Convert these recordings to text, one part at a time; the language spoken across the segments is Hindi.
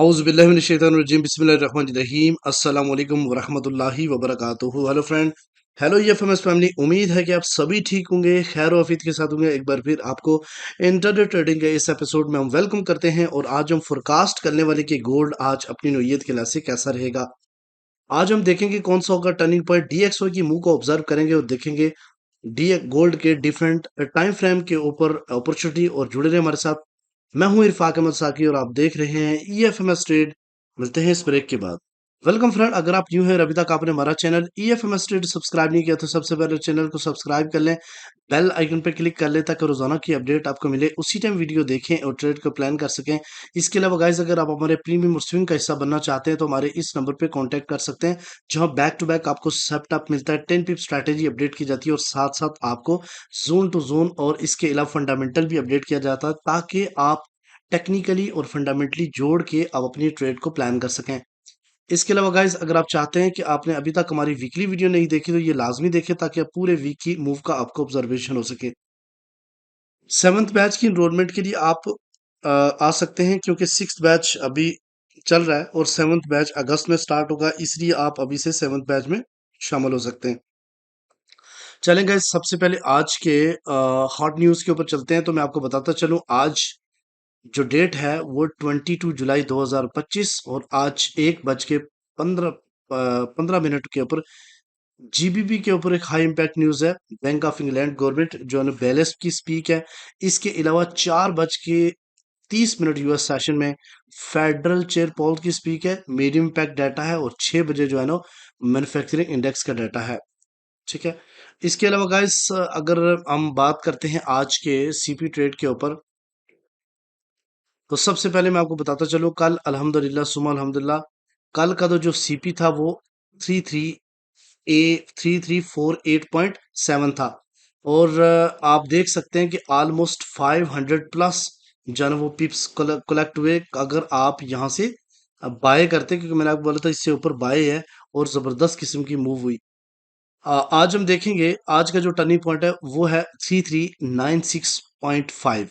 औज़ुबिल्लाहिमिनश्शैतानिर्रजीम बिस्मिल्लाहिर्रहमानिर्रहीम अस्सलाम वालेकुम वरहमतुल्लाहि वबरकातुहू। Hello friend, hello EFMS family. उम्मीद है कि आप सभी ठीक होंगे, खैर वाफियत के साथ होंगे। एक बार फिर आपको इंटरनेट ट्रेडिंग के इस एपिसोड में हम वेलकम करते हैं और आज हम फोरकास्ट करने वाले कि गोल्ड आज अपनी नौयत के लिहाज से कैसा रहेगा। आज हम देखेंगे कौन सा होगा टर्निंग पॉइंट। डीएक्सवाई की मूव को ऑब्जर्व करेंगे और देखेंगे डी गोल्ड के डिफरेंट टाइम फ्रेम के ऊपर अपॉर्चुनिटी। और जुड़े रहे हमारे साथ। मैं हूं इरफाक अहमद साकी और आप देख रहे हैं ईएफएमएस ट्रेड। मिलते हैं इस ब्रेक के बाद। वेलकम फ्रेंड, अगर आप न्यू हैं और अभी तक आपने हमारा चैनल ईएफएमएस ट्रेड सब्सक्राइब नहीं किया तो सबसे पहले चैनल को सब्सक्राइब कर लें, बेल आइकन पर क्लिक कर लें ताकि रोजाना की अपडेट आपको मिले, उसी टाइम वीडियो देखें और ट्रेड को प्लान कर सकें। इसके अलावा गाइस, अगर आप हमारे प्रीमियम और स्विंग का हिस्सा बनना चाहते हैं तो हमारे इस नंबर पे कांटेक्ट कर सकते हैं, जहां बैक टू बैक आपको सेटअप मिलता है, 10 पिप स्ट्रैटेजी अपडेट की जाती है और साथ साथ आपको जोन टू जोन और इसके अलावा फंडामेंटल भी अपडेट किया जाता है ताकि आप टेक्निकली और फंडामेंटली जोड़ के आप अपनी ट्रेड को प्लान कर सकें। इसके अलावा गाइस, अगर आप चाहते हैं कि आपने अभी तक हमारी वीकली वीडियो नहीं देखी तो ये लाजमी देखें ताकि आप पूरे वीक की मूव का आपको ऑब्जर्वेशन हो सके। सेवंथ बैच की इनरोलमेंट के लिए आप आ सकते हैं, क्योंकि सिक्स बैच अभी चल रहा है और सेवंथ बैच अगस्त में स्टार्ट होगा, इसलिए आप अभी से सेवंथ बैच में शामिल हो सकते हैं। चलें गाइस, सबसे पहले आज के हॉट न्यूज़ के ऊपर चलते हैं। तो मैं आपको बताता चलूं, आज जो डेट है वो 22 जुलाई 2025 और आज 1 बज के 15 मिनट के ऊपर जीबीपी के ऊपर एक हाई इम्पैक्ट न्यूज है। बैंक ऑफ इंग्लैंड गवर्नमेंट जो है बेलेस की स्पीक है। इसके अलावा 4 बज के 30 मिनट यूएस सेशन में फेडरल चेयर पॉल की स्पीक है, मीडियम इम्पैक्ट डाटा है। और 6 बजे जो है ना मैन्युफैक्चरिंग इंडेक्स का डाटा है। ठीक है। इसके अलावा गाइस, अगर हम बात करते हैं आज के सीपी ट्रेड के ऊपर, तो सबसे पहले मैं आपको बताता चलूं, कल अल्हम्दुलिल्लाह सुमा अल्हम्दुलिल्लाह, कल का तो जो सीपी था वो 3348.7 था। और आप देख सकते हैं कि ऑलमोस्ट 500 प्लस जो है ना वो पिप्स कलेक्ट हुए अगर आप यहाँ से बाय करते, क्योंकि मैंने आपको बोला था इससे ऊपर बाय है और जबरदस्त किस्म की मूव हुई। आज हम देखेंगे आज का जो टर्निंग पॉइंट है वो है 3396.5।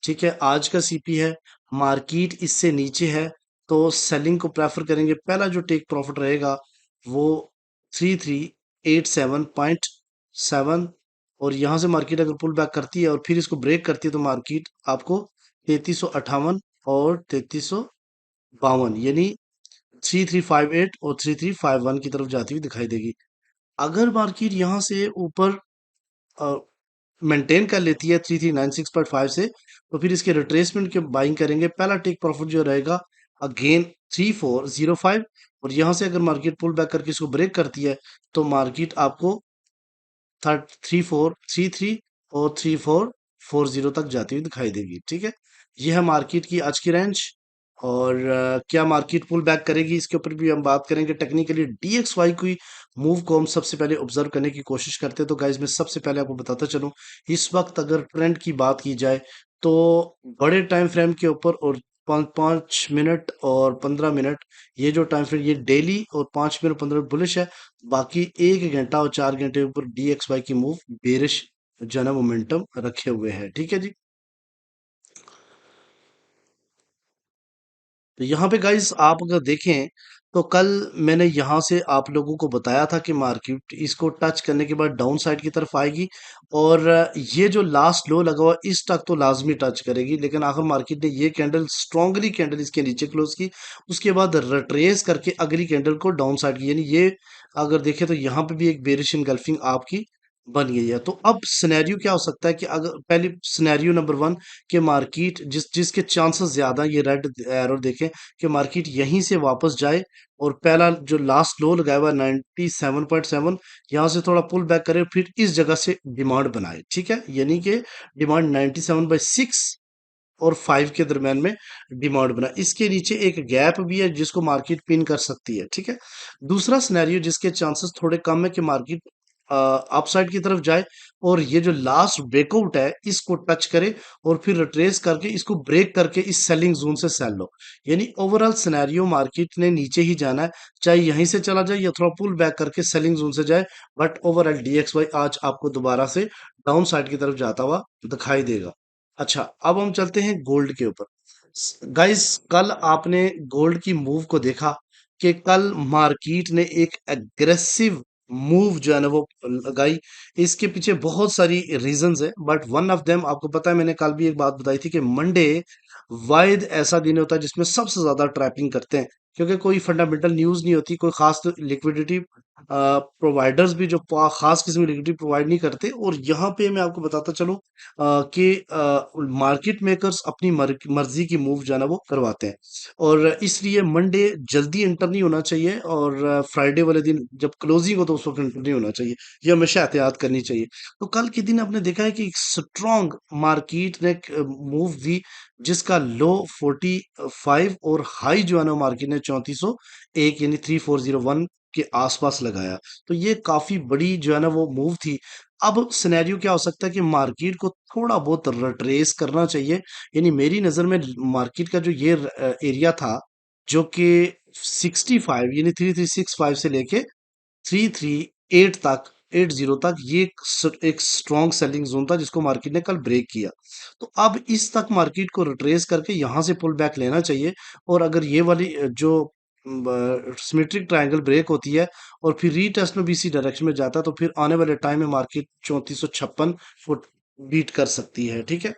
ठीक है, आज का सीपी है। मार्केट इससे नीचे है तो सेलिंग को प्रेफर करेंगे। पहला जो टेक प्रॉफिट रहेगा वो 3387.7। और यहाँ से मार्केट अगर पुल बैक करती है और फिर इसको ब्रेक करती है तो मार्केट आपको 3358 और 3352 यानी 3358 और 3351 की तरफ जाती हुई दिखाई देगी। अगर मार्केट यहाँ से ऊपर मेंटेन कर लेती है 3396.5 से, तो फिर इसके रिट्रेसमेंट के बाइंग करेंगे। पहला टेक प्रॉफिट जो रहेगा अगेन 3405। और यहाँ से अगर मार्केट पुल बैक करके इसको ब्रेक करती है तो मार्केट आपको 3433 और 3440 तक जाती हुई दिखाई देगी। ठीक है, यह है मार्केट की आज की रेंज। और क्या मार्केट पुल बैक करेगी इसके ऊपर भी हम बात करेंगे। टेक्निकली डीएक्सवाई की मूव को हम सबसे पहले ऑब्जर्व करने की कोशिश करते हैं। तो गाइज मैं सबसे पहले आपको बताता चलूं, इस वक्त अगर ट्रेंड की बात की जाए तो बड़े टाइम फ्रेम के ऊपर और 5 मिनट और 15 मिनट, ये जो टाइम फ्रेम ये डेली और 5 मिनट 15 मिनट बुलिश है। बाकी 1 घंटा और 4 घंटे ऊपर डीएक्सवाई की मूव बेरिश जन मोमेंटम रखे हुए है। ठीक है जी। तो यहाँ पे गाइस आप अगर देखें तो कल मैंने यहाँ से आप लोगों को बताया था कि मार्केट इसको टच करने के बाद डाउन साइड की तरफ आएगी। और ये जो लास्ट लो लगा हुआ इस तक तो लाजमी टच करेगी, लेकिन आखिर मार्केट ने ये कैंडल स्ट्रांगली कैंडल इसके नीचे क्लोज की, उसके बाद रिट्रेस करके अगली कैंडल को डाउन साइड की, यानी ये अगर देखें तो यहाँ पे भी एक बेरिश इनगल्फिंग आपकी बन गई है। तो अब सिनेरियो क्या हो सकता है कि अगर पहली सिनेरियो नंबर वन कि मार्केट जिसके चांसेस ज्यादा, ये रेड एरो देखें कि मार्केट यहीं से वापस जाए और पहला जो लास्ट लो लगाया हुआ 97.7 यहाँ से थोड़ा पुल बैक करे, फिर इस जगह से डिमांड बनाए। ठीक है, यानी कि डिमांड 97/6 और 5 के दरम्यान में डिमांड बना, इसके नीचे एक गैप भी है जिसको मार्केट पिन कर सकती है। ठीक है, दूसरा सिनेरियो जिसके चांसेस थोड़े कम है कि मार्केट अपसाइड की तरफ जाए और ये जो लास्ट ब्रेकआउट है इसको टच करे और फिर रिट्रेस करके इसको ब्रेक करके इस सेलिंग जोन से सेल लो। यानी ओवरऑल सिनेरियो मार्केट ने नीचे ही जाना है, चाहे यहीं से चला जाए या थोड़ा पुल बैक करके सेलिंग जोन से जाए, बट ओवरऑल डीएक्सवाई आज आपको दोबारा से डाउन साइड की तरफ जाता हुआ दिखाई देगा। अच्छा, अब हम चलते हैं गोल्ड के ऊपर। गाइस, कल आपने गोल्ड की मूव को देखा कि कल मार्केट ने एक एग्रेसिव मूव जो है ना वो लगाई। इसके पीछे बहुत सारी रीजंस है, बट वन ऑफ देम आपको पता है, मैंने कल भी एक बात बताई थी कि मंडे वाहिद ऐसा दिन होता है जिसमें सबसे ज्यादा ट्रैपिंग करते हैं, क्योंकि कोई फंडामेंटल न्यूज नहीं होती, कोई खास लिक्विडिटी प्रोवाइडर्स भी जो खास किस्म की लिक्विडिटी प्रोवाइड नहीं करते। और यहाँ पे मैं आपको बताता चलूं कि मार्केट मेकर्स अपनी मर्जी की मूव जो है ना वो करवाते हैं, और इसलिए मंडे जल्दी एंटर नहीं होना चाहिए, और फ्राइडे वाले दिन जब क्लोजिंग हो तो उस वक्त एंटर नहीं होना चाहिए। ये हमेशा एहतियात करनी चाहिए। तो कल के दिन आपने देखा है कि एक स्ट्रॉन्ग मार्केट ने मूव दी, जिसका लो 45 और हाई जो है ना मार्केट ने 3401 यानी 3401 के आसपास लगाया। तो ये काफी बड़ी जो है ना वो मूव थी। अब सिनेरियो क्या हो सकता है कि मार्केट को थोड़ा बहुत रिट्रेस करना चाहिए। यानी मेरी नजर में मार्केट का जो ये एरिया था, जो कि 65 यानी 3365 से लेके 338 तक, 80 तक, ये एक स्ट्रॉन्ग सेलिंग जोन था जिसको मार्केट ने कल ब्रेक किया। तो अब इस तक मार्केट को रिट्रेस करके यहाँ से पुल बैक लेना चाहिए। और अगर ये वाली जो सिमेट्रिक ट्रायंगल ब्रेक होती है और फिर रीटेस्ट में भी इसी डायरेक्शन में जाता है, तो फिर आने वाले टाइम में मार्केट 3456 फुट बीट कर सकती है। ठीक है,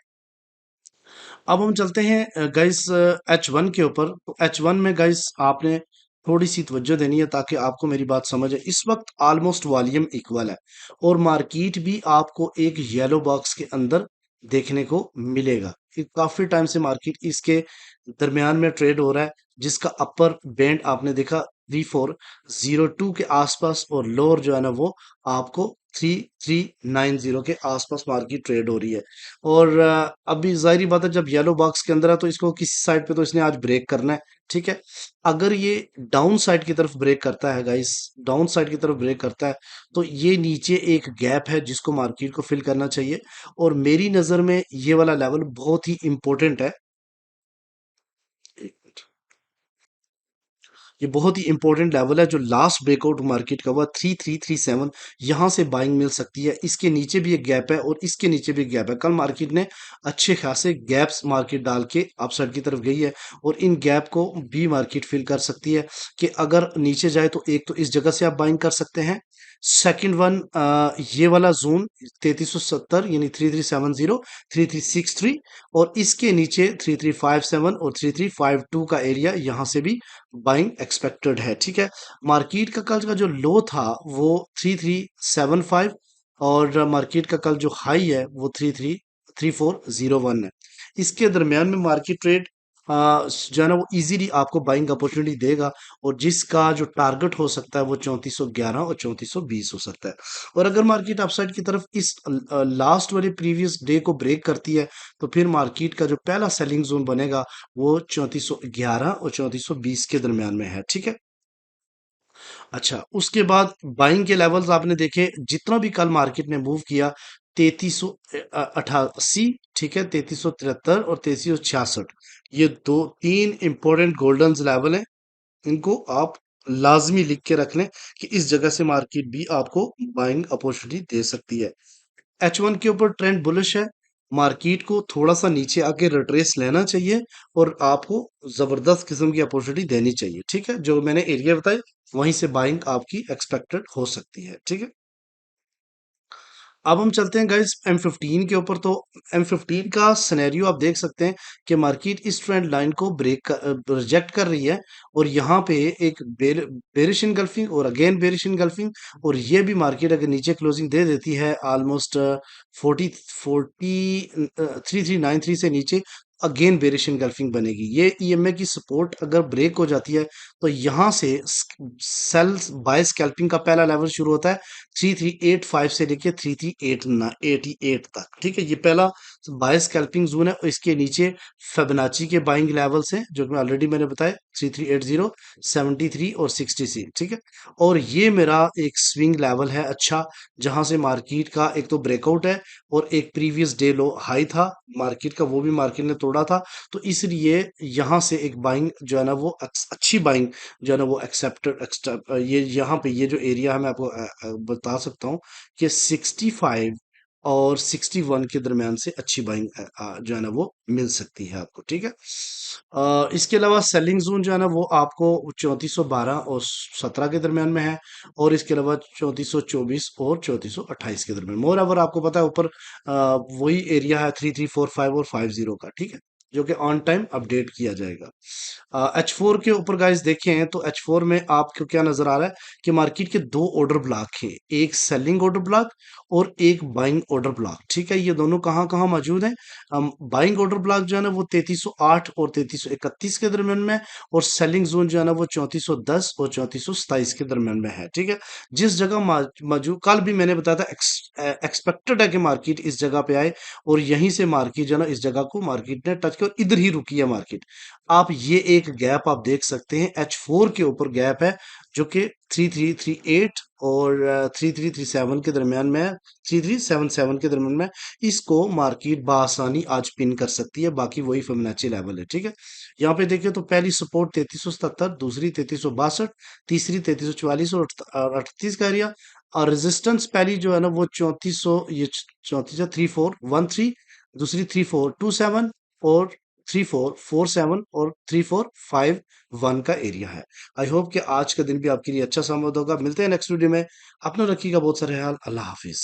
अब हम चलते हैं गाइस H1 के ऊपर। तो H1 में गाइस आपने थोड़ी सी तवज्जो देनी है ताकि आपको मेरी बात समझ आए। इस वक्त ऑलमोस्ट वॉल्यूम इक्वल है, और मार्केट भी आपको एक येलो बॉक्स के अंदर देखने को मिलेगा कि काफी टाइम से मार्केट इसके दरमियान में ट्रेड हो रहा है, जिसका अपर बैंड आपने देखा 3402 के आसपास, और लोअर जो है ना वो आपको 3390 के आसपास मार्केट ट्रेड हो रही है। और अभी जाहिर बात है, जब येलो बॉक्स के अंदर है तो इसको किसी साइड पे तो इसने आज ब्रेक करना है। ठीक है, अगर ये डाउन साइड की तरफ ब्रेक करता है गाइस, डाउन साइड की तरफ ब्रेक करता है, तो ये नीचे एक गैप है जिसको मार्केट को फिल करना चाहिए। और मेरी नजर में ये वाला लेवल बहुत ही इंपॉर्टेंट है। एक मिनट, ये बहुत ही इंपॉर्टेंट लेवल है जो लास्ट ब्रेकआउट मार्केट का हुआ 3337। यहां से बाइंग मिल सकती है। इसके नीचे भी एक गैप है और इसके नीचे भी एक गैप है। कल मार्केट ने अच्छे खासे गैप्स मार्केट डाल के अपसाइड की तरफ गई है, और इन गैप को भी मार्केट फिल कर सकती है। कि अगर नीचे जाए तो एक तो इस जगह से आप बाइंग कर सकते हैं। सेकंड वन, ये वाला जोन 3370 यानी 3370, 3363, और इसके नीचे 3357 और 3352 का एरिया, यहां से भी बाइंग एक्सपेक्टेड है। ठीक है, मार्केट का कल का जो लो था वो 3375, और मार्केट का कल जो हाई है वो 3401 है। इसके दरमियान में मार्केट ट्रेड जो है ना वो इजीली आपको बाइंग अपॉर्चुनिटी देगा, और जिसका जो टारगेट हो सकता है वो 3411 और 3420 हो सकता है। और अगर मार्केट अपसाइड की तरफ इस लास्ट वाले प्रीवियस डे को ब्रेक करती है, तो फिर मार्केट का जो पहला सेलिंग जोन बनेगा वो 3411 और 3420 के दरमियान में है। ठीक है, अच्छा, उसके बाद बाइंग के लेवल्स आपने देखे, जितना भी कल मार्केट ने मूव किया, 3388, ठीक है, 3373 और 3366, ये दो तीन इंपॉर्टेंट गोल्डन लेवल हैं। इनको आप लाजमी लिख के रख लें कि इस जगह से मार्केट भी आपको बाइंग अपॉर्चुनिटी दे सकती है। H1 के ऊपर ट्रेंड बुलिश है। मार्केट को थोड़ा सा नीचे आके रिट्रेस लेना चाहिए, और आपको जबरदस्त किस्म की अपॉर्चुनिटी देनी चाहिए। ठीक है, जो मैंने एरिया बताया वहीं से बाइंग आपकी एक्सपेक्टेड हो सकती है। ठीक है, अब हम चलते हैं गाइस M15 के ऊपर। तो M15 का सिनेरियो आप देख सकते हैं कि मार्केट इस ट्रेंड लाइन को रिजेक्ट कर रही है, और यहाँ पे एक बेरिश इनगल्फिंग और अगेन बेरिश इनगल्फिंग, और ये भी मार्केट अगर नीचे क्लोजिंग दे देती है ऑलमोस्ट 3393 से नीचे, अगेन बेरिश इनगल्फिंग बनेगी। ये ईएमए की सपोर्ट अगर ब्रेक हो जाती है, तो यहाँ से सेल्स बाय स्कैल्पिंग का पहला लेवल शुरू होता है 3385 से लेके 3388 तक। ठीक है, ये पहला बाय स्कैल्पिंग जोन है, और इसके नीचे फिबोनाची के बाइंग लेवल्स हैं जो कि ऑलरेडी मैंने बताया 3380, 73 और 66। ठीक है, और ये मेरा एक स्विंग लेवल है अच्छा, जहां से मार्केट का एक तो ब्रेकआउट है, और एक प्रीवियस डे लो हाई था मार्केट का, वो भी मार्केट ने तोड़ा था। तो इसलिए यहां से एक बाइंग जो है ना वो अच्छी बाइंग जो है ना वो एक्सेप्टेड। ये यहाँ पे ये जो एरिया है मैं आपको बता सकता हूँ कि 65 और 61 के दरमियान से अच्छी बाइंग जो है ना वो मिल सकती है आपको, ठीक है। इसके अलावा सेलिंग जोन जो है ना वो आपको 3412 और 17 के दरमियान में है, और इसके अलावा 3424 और 3428 के दरमियान। मोर ओवर आपको पता है ऊपर वही एरिया है 3345 और 50 का, ठीक है, जो कि ऑन टाइम अपडेट किया जाएगा। H4 के ऊपर गाइस देखें तो H4 में आपको क्या नजर आ रहा है कि मार्केट के दो ऑर्डर ब्लॉक हैं, एक सेलिंग ऑर्डर ब्लॉक और एक बाइंग ऑर्डर ब्लॉक, ठीक है। ये दोनों कहाँ कहाँ मौजूद हैं? बाइंग ऑर्डर ब्लॉक जो है ना वो 3308 और 3331 के दरमियान में है, और सेलिंग जोन जो है ना वो 3410 और 3427 के दरमियान में है, ठीक है। जिस जगह मौजूद, कल भी मैंने बताया था, एक्सपेक्टेड है कि मार्केट इस जगह पे आए, और यहीं से मार्केट जो है ना इस जगह को मार्केट ने टच किया और इधर ही रुकी है मार्केट। आप ये एक गैप आप देख सकते हैं, H4 के ऊपर गैप है जो कि 3338 और 3337 के दरमियान में है, 3377 के दरमियान में है। इसको मार्केट बासानी आज पिन कर सकती है, बाकी वही फिबोनाची लेवल है, ठीक है। यहाँ पे देखिए तो पहली सपोर्ट 3377, दूसरी 3362, तीसरी 3344 और 38 का एरिया, और रेजिस्टेंस पहली जो है ना वो 3400, ये 34 3413, दूसरी 3427 और 3447 और 3451 का एरिया है। आई होप कि आज का दिन भी आपके लिए अच्छा साबित होगा। मिलते हैं नेक्स्ट वीडियो में। अपना रखिएगा बहुत सारे ख्याल। अल्लाह हाफिज।